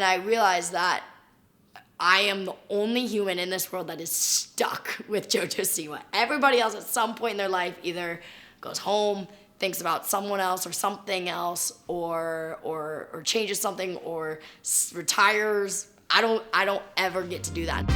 And I realized that I am the only human in this world that is stuck with JoJo Siwa. Everybody else at some point in their life either goes home, thinks about someone else or something else, or changes something, or retires. I don't ever get to do that.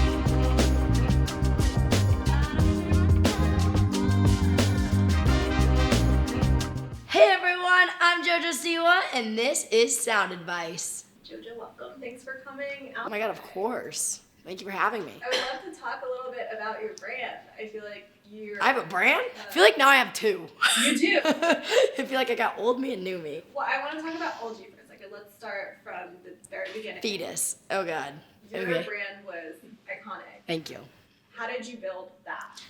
Hey everyone, I'm JoJo Siwa, and this is SoundAdvice. JoJo, welcome. Thanks for coming out. Oh my god, of course. Thank you for having me. I would love to talk a little bit about your brand. I feel like you're... I have a brand? I feel like now I have two. You do? I feel like I got old me and new me. Well, I want to talk about old you for a second. Let's start from the very beginning. Fetus. Oh god. Your Okay. brand was iconic. Thank you. How did you build that?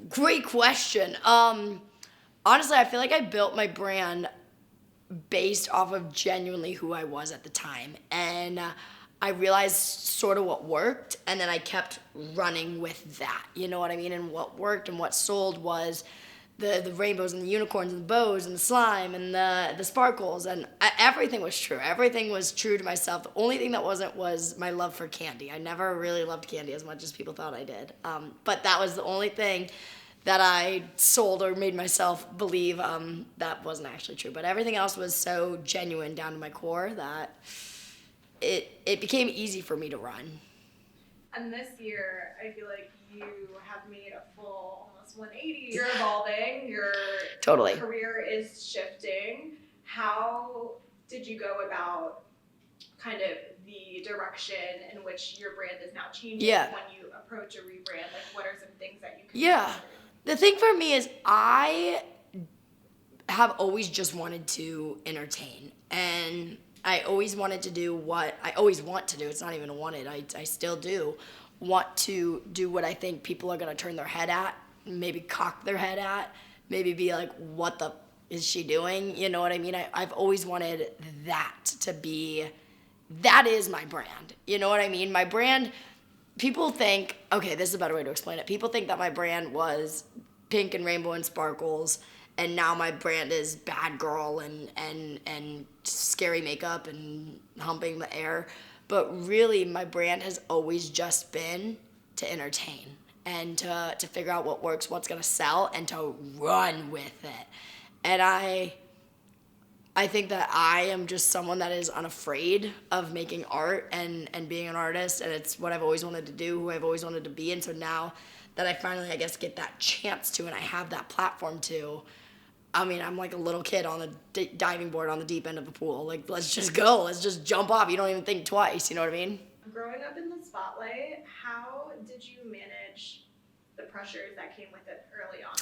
Great question. Honestly, I feel like I built my brand based off of genuinely who I was at the time. And I realized sort of what worked, and then I kept running with that. You know what I mean? And what worked and what sold was the rainbows and the unicorns and the bows and the slime and the sparkles, and everything was true. Everything was true to myself. The only thing that wasn't was my love for candy. I never really loved candy as much as people thought I did. But that was the only thing that I sold or made myself believe that wasn't actually true. But everything else was so genuine down to my core that it became easy for me to run. And this year, I feel like you have made a full almost 180. You're evolving. Your Totally. career is shifting. How did you go about kind of the direction in which your brand is now changing when you approach a rebrand? Like, what are some things that you can do? The thing for me is I have always just wanted to entertain, and I always wanted to do what I always want to do. It's not even a wanted. I still do want to do what I think people are going to turn their head at, maybe cock their head at, maybe be like, what the is she doing? You know what I mean? I've always wanted that to be, that is my brand. You know what I mean? My brand, people think, okay, this is a better way to explain it. People think that my brand was pink and rainbow and sparkles, and now my brand is bad girl and scary makeup and humping the air. But really, my brand has always just been to entertain and to figure out what works, what's gonna sell, and to run with it. And I think that I am just someone that is unafraid of making art and being an artist, and it's what I've always wanted to do, who I've always wanted to be. And so now that I finally, I guess, get that chance to, and I have that platform to, I mean, I'm like a little kid on the diving board on the deep end of the pool. Like, let's just go. Let's just jump off. You don't even think twice. You know what I mean? Growing up in the spotlight, how did you manage the pressures that came with it early on?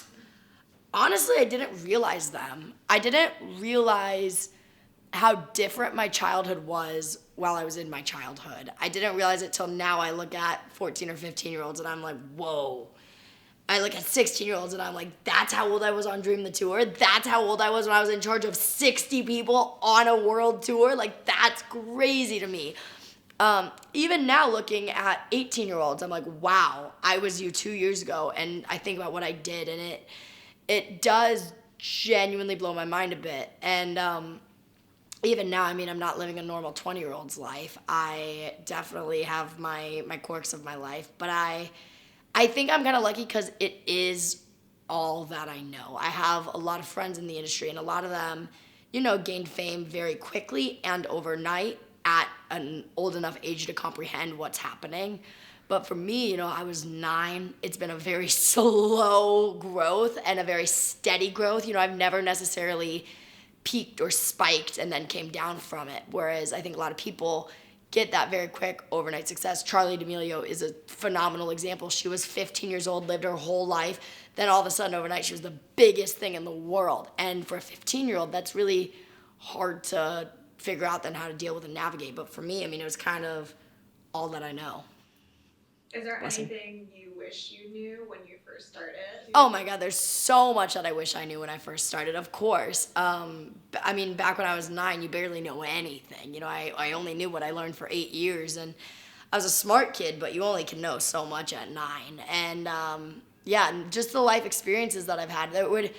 Honestly, I didn't realize them. I didn't realize how different my childhood was while I was in my childhood. I didn't realize it till now. I look at 14 or 15-year-olds and I'm like, whoa. I look at 16-year-olds and I'm like, that's how old I was on Dream the Tour. That's how old I was when I was in charge of 60 people on a world tour. Like, that's crazy to me. Even now looking at 18-year-olds, I'm like, wow, I was you 2 years ago. And I think about what I did, and it does genuinely blow my mind a bit. And even now, I mean, I'm not living a normal 20-year-old's life. I definitely have my quirks of my life, but I think I'm kind of lucky because it is all that I know. I have a lot of friends in the industry, and a lot of them, you know, gained fame very quickly and overnight at an old enough age to comprehend what's happening. But for me, you know, I was 9. It's been a very slow growth and a very steady growth. You know, I've never necessarily peaked or spiked and then came down from it. Whereas I think a lot of people get that very quick overnight success. Charli D'Amelio is a phenomenal example. She was 15 years old, lived her whole life. Then all of a sudden overnight, she was the biggest thing in the world. And for a 15-year-old, that's really hard to figure out then how to deal with and navigate. But for me, I mean, it was kind of all that I know. Is there anything you wish you knew when you first started? Oh my God, there's so much that I wish I knew when I first started, of course. I mean, back when I was 9, you barely know anything. You know, I only knew what I learned for 8 years, and I was a smart kid, but you only can know so much at 9. And yeah, just the life experiences that I've had that would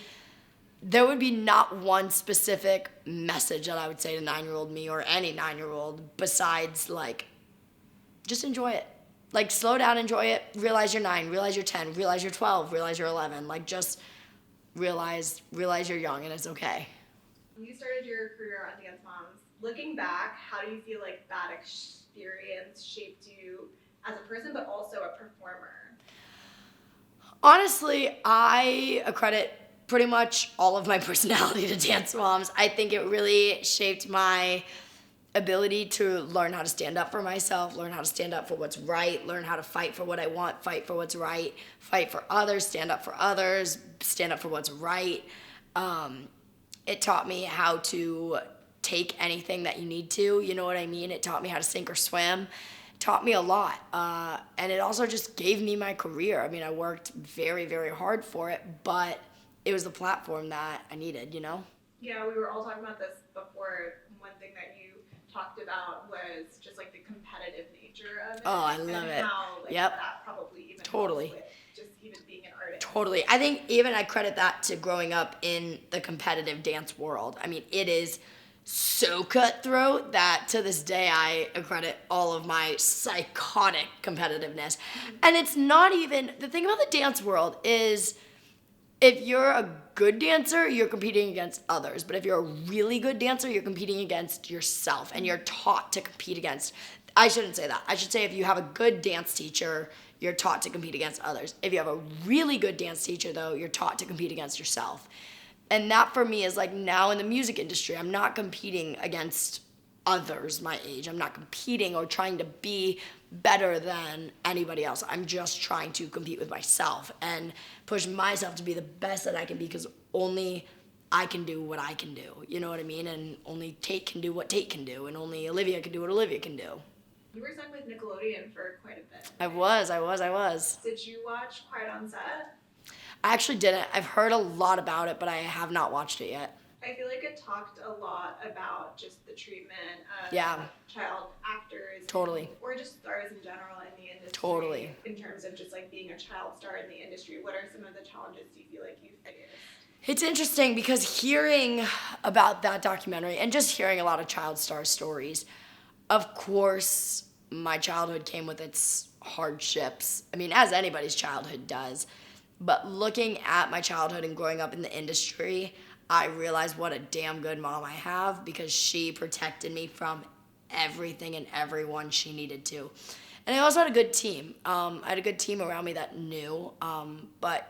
there would be not one specific message that I would say to 9-year-old me or any 9-year-old besides, like, just enjoy it. Like, slow down, enjoy it, realize you're 9, realize you're 10, realize you're 12, realize you're 11. Like, just realize you're young and it's okay. You started your career on Dance Moms. Looking back, how do you feel like that experience shaped you as a person, but also a performer? Honestly, I accredit pretty much all of my personality to Dance Moms. I think it really shaped my ability to learn how to stand up for myself, learn how to stand up for what's right, learn how to fight for what I want, fight for what's right, fight for others, stand up for others, stand up for what's right. It taught me how to take anything that you need to, you know what I mean? It taught me how to sink or swim. It taught me a lot. And it also just gave me my career. I mean, I worked very, very hard for it, but it was the platform that I needed, you know? Yeah, we were all talking about this before. One thing that you talked about was just like the competitive nature of it. Oh, I love it. How, like, yep. that probably even Totally. helps with just even being an artist. Totally. I think even I credit that to growing up in the competitive dance world. I mean, it is so cutthroat that to this day I accredit all of my psychotic competitiveness. Mm-hmm. And it's not even, the thing about the dance world is if you're a good dancer, you're competing against others. But if you're a really good dancer, you're competing against yourself and you're taught to compete against. I shouldn't say that. I should say if you have a good dance teacher, you're taught to compete against others. If you have a really good dance teacher, though, you're taught to compete against yourself. And that for me is like now in the music industry, I'm not competing against others my age. I'm not competing or trying to be better than anybody else. I'm just trying to compete with myself and push myself to be the best that I can be because only I can do what I can do. You know what I mean? And only Tate can do what Tate can do, and only Olivia can do what Olivia can do. You were signed with Nickelodeon for quite a bit. I was. Did you watch Quiet on Set? I actually didn't. I've heard a lot about it, but I have not watched it yet. I feel like it talked a lot about just the treatment of child actors. Totally. Or just stars in general in the industry. Totally. In terms of just like being a child star in the industry, what are some of the challenges do you feel like you faced? It's interesting because hearing about that documentary and just hearing a lot of child star stories, of course, my childhood came with its hardships. I mean, as anybody's childhood does. But looking at my childhood and growing up in the industry, I realized what a damn good mom I have because she protected me from everything and everyone she needed to. And I also had a good team. I had a good team around me that knew, but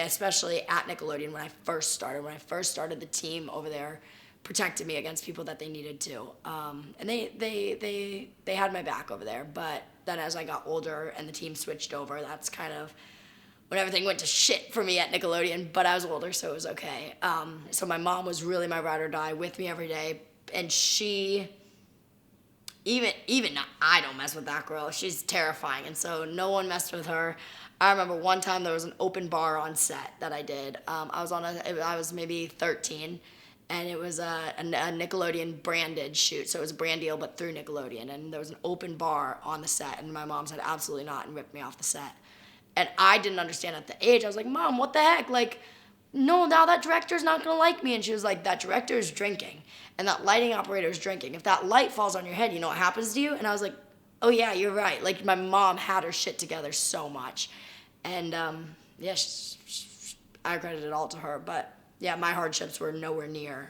especially at Nickelodeon when I first started, the team over there protected me against people that they needed to. And they had my back over there. But then as I got older and the team switched over, that's kind of when everything went to shit for me at Nickelodeon, but I was older, so it was okay. So my mom was really my ride or die with me every day, and she, even I don't mess with that girl. She's terrifying, and so no one messed with her. I remember one time there was an open bar on set that I did. I was maybe 13, and it was a Nickelodeon branded shoot, so it was a brand deal, but through Nickelodeon, and there was an open bar on the set, and my mom said absolutely not and ripped me off the set. And I didn't understand at the age. I was like, Mom, what the heck? Like, no, now that director's not going to like me. And she was like, that director is drinking. And that lighting operator is drinking. If that light falls on your head, you know what happens to you? And I was like, oh, yeah, you're right. Like, my mom had her shit together so much. And, I credit it all to her. But, yeah, my hardships were nowhere near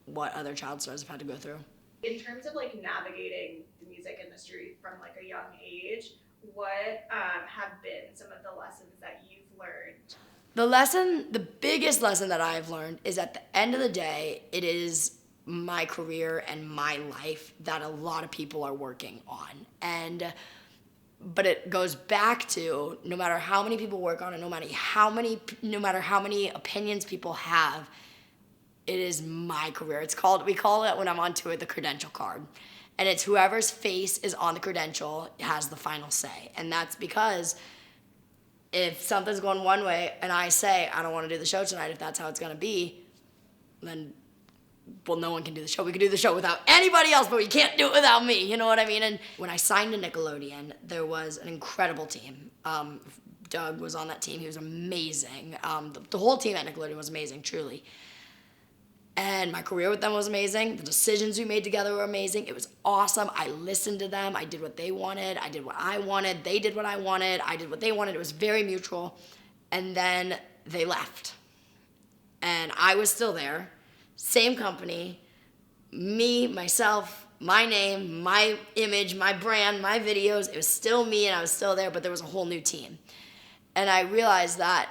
what other child stars have had to go through. In terms of, like, navigating the music industry from, like, a young age, what have been some of the lessons that you've learned? The biggest lesson that I've learned is at the end of the day, it is my career and my life that a lot of people are working on. But it goes back to no matter how many people work on it, no matter how many opinions people have, it is my career. We call it when I'm on tour the credential card. And it's whoever's face is on the credential has the final say. And that's because if something's going one way and I say, I don't want to do the show tonight, if that's how it's going to be, then, well, no one can do the show. We can do the show without anybody else, but we can't do it without me. You know what I mean? And when I signed to Nickelodeon, there was an incredible team. Doug was on that team. He was amazing. The whole team at Nickelodeon was amazing, truly. And my career with them was amazing. The decisions we made together were amazing. It was awesome. I listened to them. I did what they wanted. I did what I wanted. They did what I wanted. I did what they wanted. It was very mutual. And then they left. And I was still there. Same company. Me, myself, my name, my image, my brand, my videos. It was still me and I was still there, but there was a whole new team. And I realized that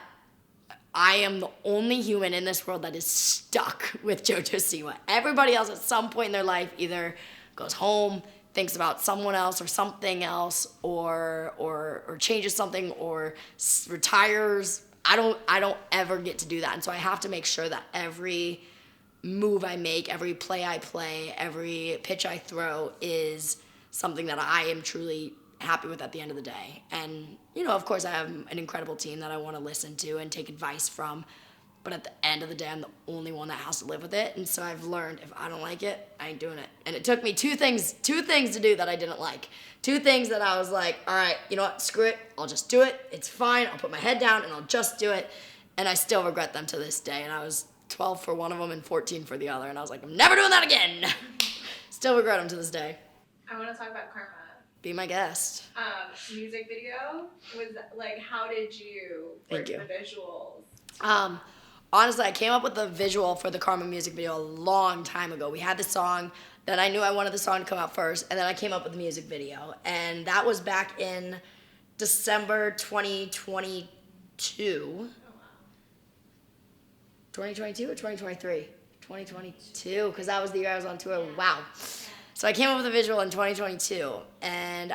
I am the only human in this world that is stuck with JoJo Siwa. Everybody else at some point in their life either goes home, thinks about someone else or something else, or changes something, or retires. I don't ever get to do that. And so I have to make sure that every move I make, every play I play, every pitch I throw is something that I am truly happy with at the end of the day. And, of course I have an incredible team that I want to listen to and take advice from, but at the end of the day, I'm the only one that has to live with it. And so I've learned if I don't like it, I ain't doing it. And it took me two things to do that I didn't like. Two things that I was like, all right, you know what, screw it, I'll just do it. It's fine, I'll put my head down and I'll just do it. And I still regret them to this day. And I was 12 for one of them and 14 for the other. And I was like, I'm never doing that again. Still regret them to this day. I want to talk about karma. Be my guest. Music video was like, how did you work the visuals? Honestly, I came up with the visual for the Karma music video a long time ago. We had the song, then I knew I wanted the song to come out first, and then I came up with the music video. And that was back in December 2022. Oh, wow. 2022 or 2023? 2022, because that was the year I was on tour. Wow. So I came up with a visual in 2022, and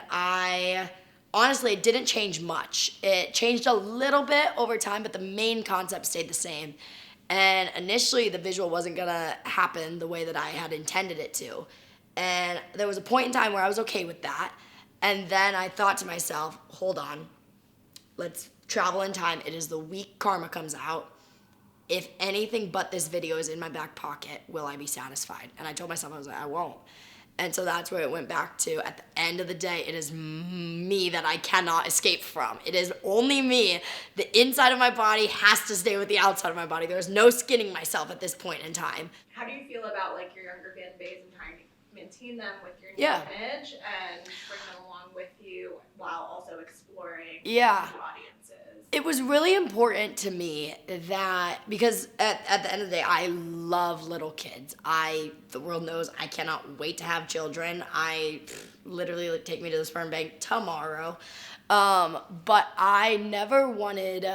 honestly, it didn't change much. It changed a little bit over time, but the main concept stayed the same. And initially, the visual wasn't gonna happen the way that I had intended it to. And there was a point in time where I was okay with that. And then I thought to myself, hold on, let's travel in time. It is the week Karma comes out. If anything but this video is in my back pocket, will I be satisfied? And I told myself, I was like, I won't. And so that's where it went back to. At the end of the day, it is me that I cannot escape from. It is only me. The inside of my body has to stay with the outside of my body. There's no skinning myself at this point in time. How do you feel about like your younger fan base and trying to maintain them with your new image and bring them along with you while also exploring new audiences? It was really important to me that, because at the end of the day, I love little kids. The world knows I cannot wait to have children. Literally take me to the sperm bank tomorrow. But I never wanted,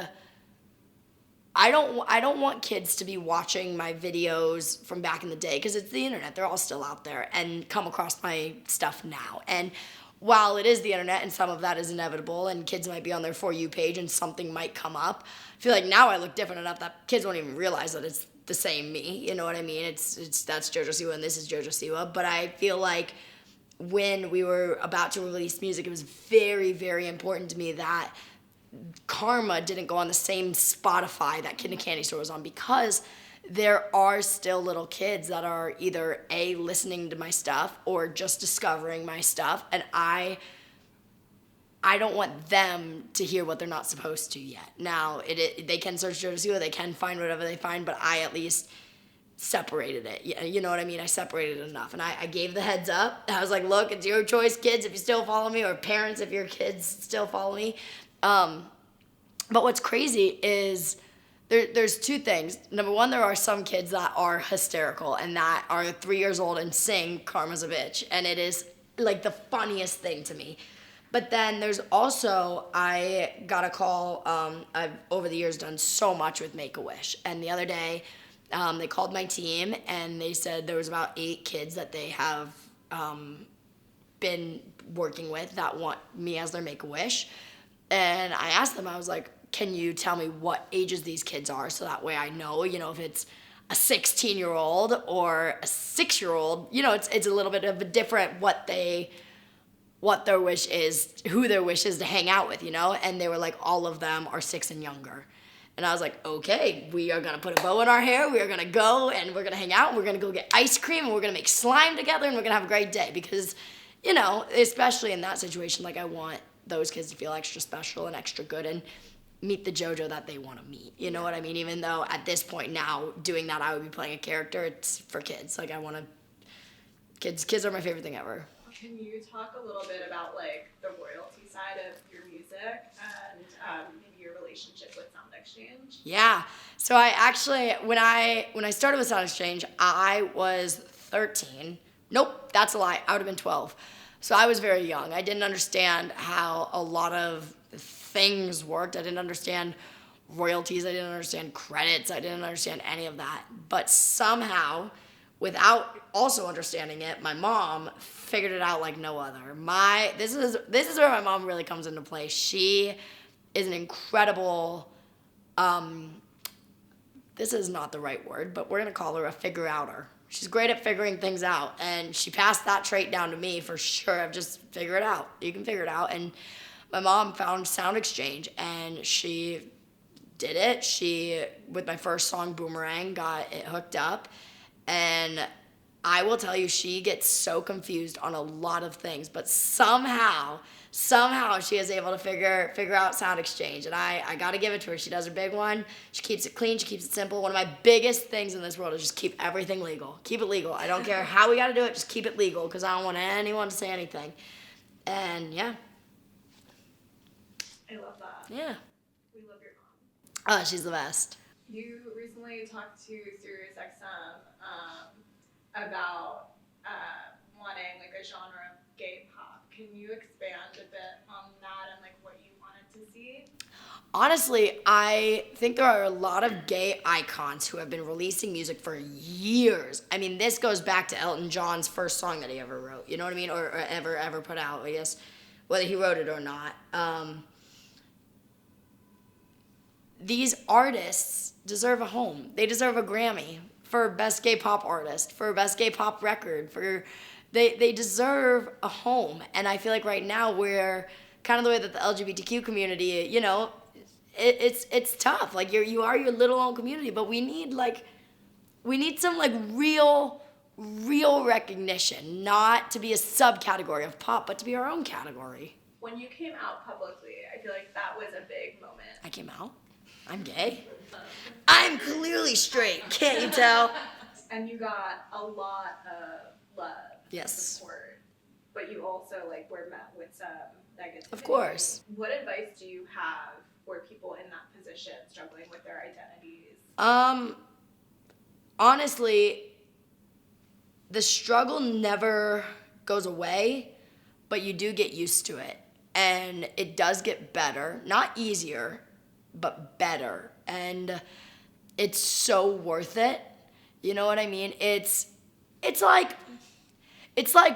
I don't want kids to be watching my videos from back in the day, because it's the internet. They're all still out there and come across my stuff now. And while it is the internet and some of that is inevitable and kids might be on their For You page and something might come up, I feel like now I look different enough that kids won't even realize that it's the same me. You know what I mean? That's JoJo Siwa and this is JoJo Siwa. But I feel like when we were about to release music, it was very, very important to me that Karma didn't go on the same Spotify that Kid and Candy Store was on, because there are still little kids that are either listening to my stuff or just discovering my stuff, and I don't want them to hear what they're not supposed to yet. Now, they can search JoJo Siwa, they can find whatever they find, but I at least separated it. You know what I mean? I separated it enough, and I gave the heads up. I was like, look, it's your choice, kids, if you still follow me, or parents, if your kids still follow me. But what's crazy is there's two things. Number one, there are some kids that are hysterical and that are 3 years old and sing Karma's a Bitch, and it is like the funniest thing to me. But then there's also, I got a call, I've over the years done so much with Make-A-Wish, and the other day they called my team and they said there was about 8 kids that they have been working with that want me as their Make-A-Wish. And I asked them, I was like, can you tell me what ages these kids are, so that way I know, if it's a 16-year-old or a 6-year-old, it's a little bit of a different what their wish is, who their wish is to hang out with, and they were like, all of them are 6 and younger. And I was like, okay, we are gonna put a bow in our hair, we are gonna go and we're gonna hang out, and we're gonna go get ice cream, and we're gonna make slime together, and we're gonna have a great day, because, especially in that situation, like, I want those kids to feel extra special and extra good. And meet the JoJo that they want to meet. You know what I mean? Even though at this point now, doing that, I would be playing a character. It's for kids. Like, I want to... Kids are my favorite thing ever. Can you talk a little bit about, like, the royalty side of your music and maybe your relationship with SoundExchange? Yeah. So I actually, when I started with SoundExchange, I was 13. Nope, that's a lie. I would have been 12. So I was very young. I didn't understand how a lot of things worked. I didn't understand royalties. I didn't understand credits. I didn't understand any of that. But somehow, without also understanding it, my mom figured it out like no other. This is where my mom really comes into play. She is an incredible, this is not the right word, but we're gonna call her a figure-outer. She's great at figuring things out, and she passed that trait down to me for sure. I've just figure it out. You can figure it out. And my mom found SoundExchange, and she did it. She, with my first song, Boomerang, got it hooked up. And I will tell you, she gets so confused on a lot of things, but somehow she is able to figure out SoundExchange, and I gotta give it to her. She does her big one. She keeps it clean. She keeps it simple. One of my biggest things in this world is just keep everything legal. Keep it legal. I don't care how we gotta do it. Just keep it legal, because I don't want anyone to say anything. And yeah. I love that. Yeah. We love your mom. Oh, she's the best. You recently talked to SiriusXM about wanting like a genre of gay pop. Can you expand a bit on that and like what you wanted to see? Honestly, I think there are a lot of gay icons who have been releasing music for years. I mean, this goes back to Elton John's first song that he ever wrote. You know what I mean? Or ever put out, I guess, whether he wrote it or not. These artists deserve a home. They deserve a Grammy for best gay pop artist, for best gay pop record, they deserve a home. And I feel like right now we're kind of the way that the LGBTQ community, you know, it's tough. Like you are your little own community, but we need some like real recognition, not to be a subcategory of pop, but to be our own category. When you came out publicly, I feel like that was a big moment. I came out? I'm gay? I'm clearly straight, can't you tell? And you got a lot of love, yes, support, but you also like were met with some negativity. Of course. What advice do you have for people in that position struggling with their identities? Honestly, the struggle never goes away, but you do get used to it, and it does get better, not easier, but better, and it's so worth it. You know what I mean? It's like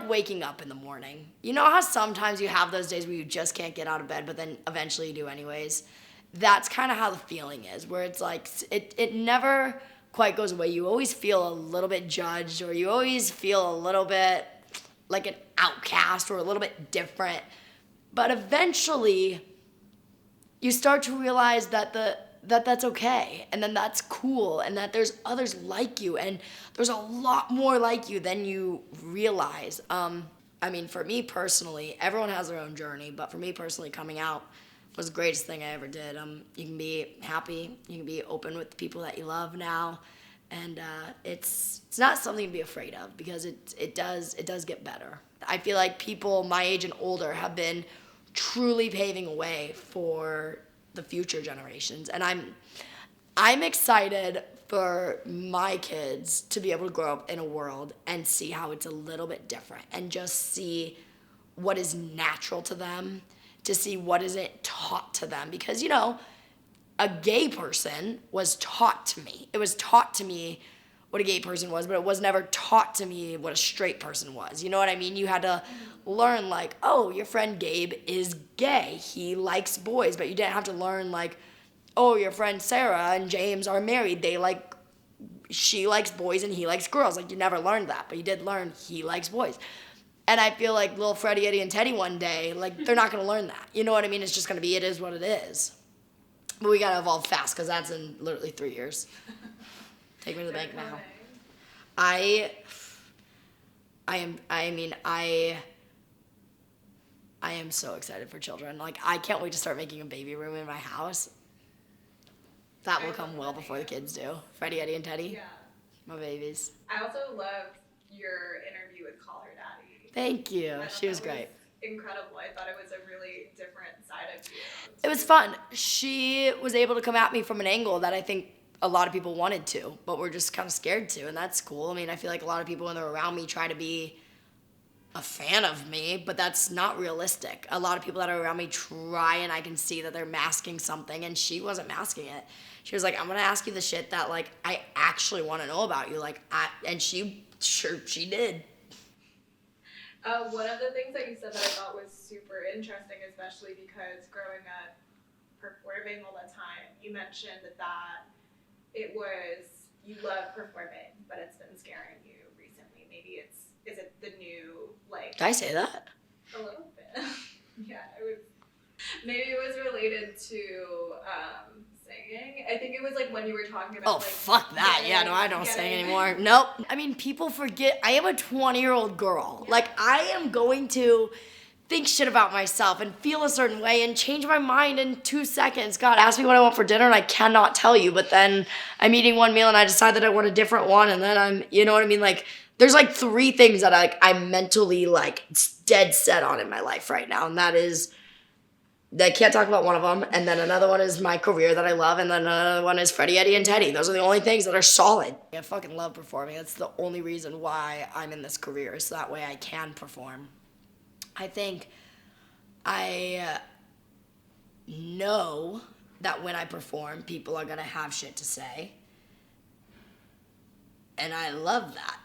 waking up in the morning. You know how sometimes you have those days where you just can't get out of bed, but then eventually you do anyways? That's kind of how the feeling is, where it's like it never quite goes away. You always feel a little bit judged, or you always feel a little bit like an outcast or a little bit different. But eventually you start to realize that that's okay, and then that's cool, and that there's others like you, and there's a lot more like you than you realize. I mean, for me personally, everyone has their own journey, but for me personally, coming out was the greatest thing I ever did. You can be happy, you can be open with the people that you love now, and it's not something to be afraid of, because it does get better. I feel like people my age and older have been truly paving a way for the future generations, and I'm excited for my kids to be able to grow up in a world and see how it's a little bit different, and just see what is natural to them, to see what isn't taught to them. Because, you know, a gay person was taught to me. It was taught to me what a gay person was, but it was never taught to me what a straight person was. You know what I mean? You had to learn, like, oh, your friend Gabe is gay. He likes boys. But you didn't have to learn, like, oh, your friend Sarah and James are married. She likes boys and he likes girls. Like, you never learned that, but you did learn he likes boys. And I feel like little Freddie, Eddie, and Teddy one day, like, they're not going to learn that. You know what I mean? It's just going to be, it is what it is. But we got to evolve fast, because that's in literally 3 years. Take me to the bank now. I am so excited for children. Like, I can't wait to start making a baby room in my house. That will come well before the kids do. Freddie, Eddie, and Teddy. Yeah. My babies. I also loved your interview with Call Her Daddy. Thank you. She was great. Incredible. I thought it was a really different side of you. It was fun. She was able to come at me from an angle that I think a lot of people wanted to, but we're just kind of scared to, and that's cool. I mean, I feel like a lot of people when they're around me try to be a fan of me, but that's not realistic. A lot of people that are around me try, and I can see that they're masking something, and she wasn't masking it. She was like, I'm gonna ask you the shit that like I actually want to know about you, and she did. One of the things that you said that I thought was super interesting, especially because growing up performing all the time, you mentioned that it was, you love performing, but it's been scaring you recently. Maybe is it the new, like... Did I say that? A little bit. Yeah, maybe it was related to singing. I think it was like when you were talking about fuck that. Yeah, no, I don't sing anymore. Nope. I mean, people forget I am a 20-year-old girl. Yeah. Like, I am going to think shit about myself and feel a certain way and change my mind in 2 seconds. God, ask me what I want for dinner and I cannot tell you, but then I'm eating one meal and I decide that I want a different one, and then I'm, you know what I mean? Like, there's like 3 things that I'm mentally like dead set on in my life right now, and that is, I can't talk about one of them, and then another one is my career that I love, and then another one is Freddie, Eddie, and Teddy. Those are the only things that are solid. I fucking love performing. That's the only reason why I'm in this career, so that way I can perform. I think I know that when I perform, people are gonna have shit to say, and I love that.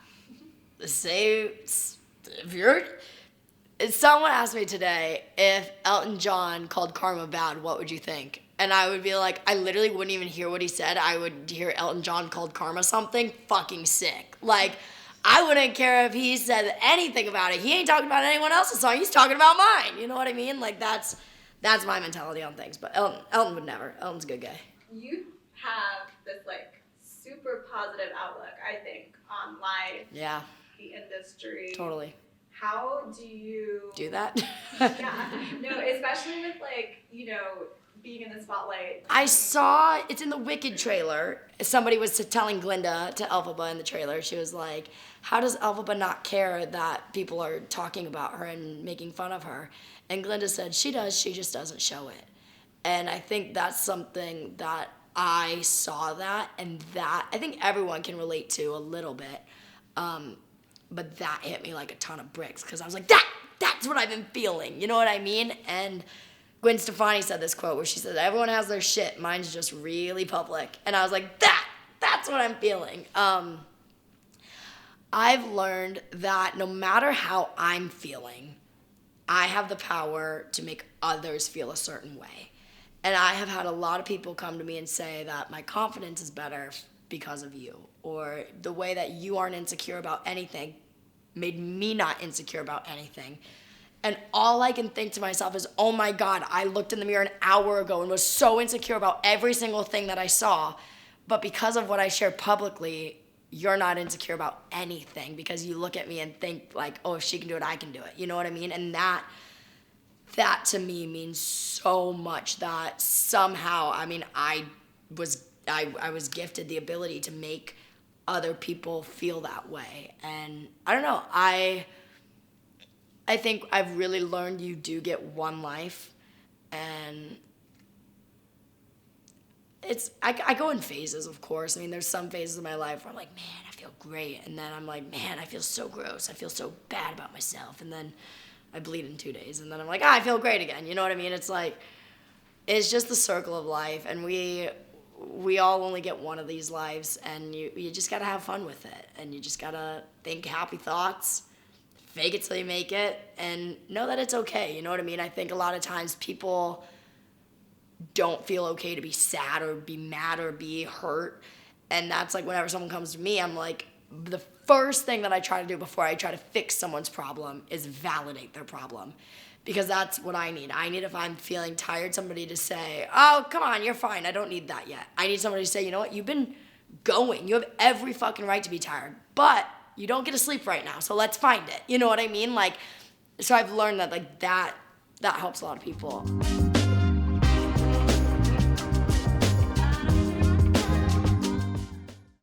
Someone asked me today if Elton John called Karma bad, what would you think? And I would be like, I literally wouldn't even hear what he said. I would hear Elton John called Karma something fucking sick. Like, I wouldn't care if he said anything about it. He ain't talking about anyone else's song. He's talking about mine. You know what I mean? Like, that's my mentality on things. But Elton would never. Elton's a good guy. You have this, like, super positive outlook, I think, on life. Yeah. The industry. Totally. How do you... do that? Yeah. No, especially with, like, you know, being in the spotlight. I saw, it's in the Wicked trailer. Somebody was telling Glinda to Elphaba in the trailer, she was like, how does Elphaba not care that people are talking about her and making fun of her? And Glinda said, she does, she just doesn't show it. And I think that's something that I saw that, and that I think everyone can relate to a little bit. But that hit me like a ton of bricks, because I was like, that's what I've been feeling. You know what I mean? And Gwen Stefani said this quote where she said, everyone has their shit, mine's just really public. And I was like, that's what I'm feeling. I've learned that no matter how I'm feeling, I have the power to make others feel a certain way. And I have had a lot of people come to me and say that my confidence is better because of you, or the way that you aren't insecure about anything made me not insecure about anything. And all I can think to myself is, oh my God, I looked in the mirror an hour ago and was so insecure about every single thing that I saw, but because of what I shared publicly, you're not insecure about anything, because you look at me and think like, oh, if she can do it, I can do it. You know what I mean? And that to me means so much, that somehow, I mean, I was gifted the ability to make other people feel that way. And I don't know, I think I've really learned you do get one life, and I go in phases, of course. I mean, there's some phases of my life where I'm like, man, I feel great, and then I'm like, man, I feel so gross, I feel so bad about myself, and then I bleed in 2 days, and then I'm like, I feel great again. You know what I mean? It's like, it's just the circle of life, and we all only get one of these lives, and you just gotta have fun with it, and you just gotta think happy thoughts, fake it till you make it, and know that it's okay. You know what I mean? I think a lot of times people don't feel okay to be sad or be mad or be hurt, and that's like whenever someone comes to me, I'm like, the first thing that I try to do before I try to fix someone's problem is validate their problem. Because that's what I need. I need, if I'm feeling tired, somebody to say, oh, come on, you're fine. I don't need that yet. I need somebody to say, you know what, you've been going. You have every fucking right to be tired. But you don't get to sleep right now, so let's find it. You know what I mean? Like, so I've learned that, like, that helps a lot of people.